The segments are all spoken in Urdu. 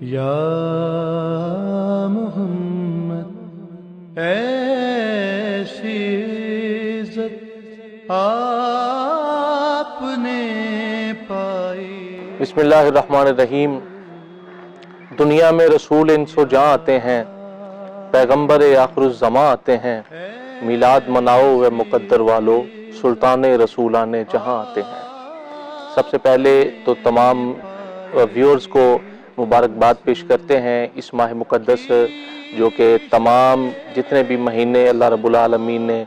یا محمد ایسی عزت آپ نے پائی۔ بسم اللہ الرحمن الرحیم۔ دنیا میں رسول انس و جاں آتے ہیں، پیغمبر آخر الزماں آتے ہیں، میلاد مناؤ و مقدر والو، سلطان رسولان جہاں آتے ہیں۔ سب سے پہلے تو تمام ویورز کو مبارکباد پیش کرتے ہیں اس ماہ مقدس جو کہ تمام جتنے بھی مہینے اللہ رب العالمین نے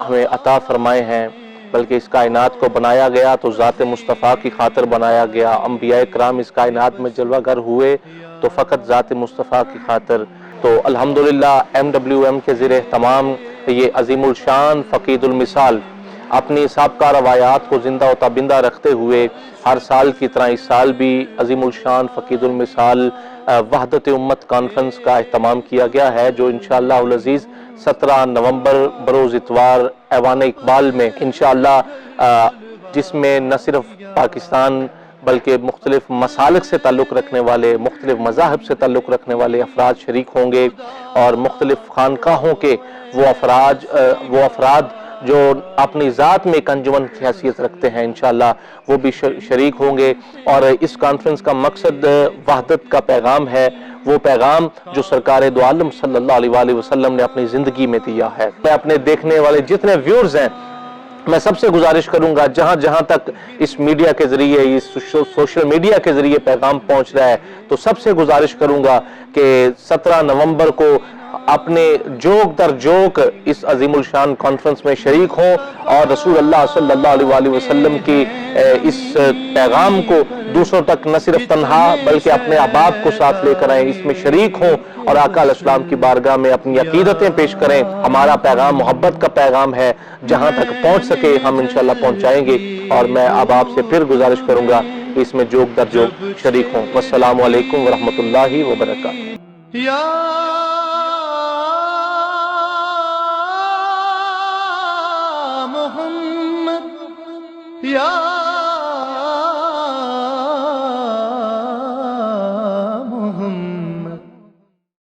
ہمیں عطا فرمائے ہیں، بلکہ اس کائنات کو بنایا گیا تو ذات مصطفیٰ کی خاطر بنایا گیا۔ انبیاء کرام اس کائنات میں جلوہ گر ہوئے تو فقط ذات مصطفیٰ کی خاطر۔ تو الحمدللہ MWM کے زیر اہتمام یہ عظیم الشان فقید المثال اپنی سابقہ روایات کو زندہ و تابندہ رکھتے ہوئے ہر سال کی طرح اس سال بھی عظیم الشان فقید المثال وحدت امت کانفرنس کا اہتمام کیا گیا ہے، جو انشاءاللہ العزیز 17 نومبر بروز اتوار ایوان اقبال میں انشاءاللہ جس میں نہ صرف پاکستان بلکہ مختلف مسالک سے تعلق رکھنے والے، مختلف مذاہب سے تعلق رکھنے والے افراد شریک ہوں گے، اور مختلف خانقاہوں کے وہ افراد جو اپنی ذات میں ایک انجمن کی حیثیت رکھتے ہیں انشاءاللہ وہ بھی شریک ہوں گے۔ اور اس کانفرنس کا مقصد وحدت کا پیغام ہے، وہ پیغام جو سرکار دو عالم صلی اللہ علیہ وآلہ وسلم نے اپنی زندگی میں دیا ہے۔ میں اپنے دیکھنے والے جتنے ویورز ہیں میں سب سے گزارش کروں گا، جہاں جہاں تک اس میڈیا کے ذریعے، اس سوشل میڈیا کے ذریعے پیغام پہنچ رہا ہے، تو سب سے گزارش کروں گا کہ 17 نومبر کو اپنے جوک در جوک اس عظیم الشان کانفرنس میں شریک ہوں اور رسول اللہ صلی اللہ علیہ وآلہ وسلم کی اس پیغام کو دوسروں تک نہ صرف تنہا بلکہ اپنے احباب کو ساتھ لے کر آئیں، اس میں شریک ہوں اور آقا علیہ السلام کی بارگاہ میں اپنی عقیدتیں پیش کریں۔ ہمارا پیغام محبت کا پیغام ہے، جہاں تک پہنچ سکے ہم انشاءاللہ پہنچائیں گے، اور میں احباب سے پھر گزارش کروں گا کہ اس میں جوک در جوک شریک ہوں۔ والسلام علیکم ورحمۃ اللہ وبرکاتہ۔ یا محمد یا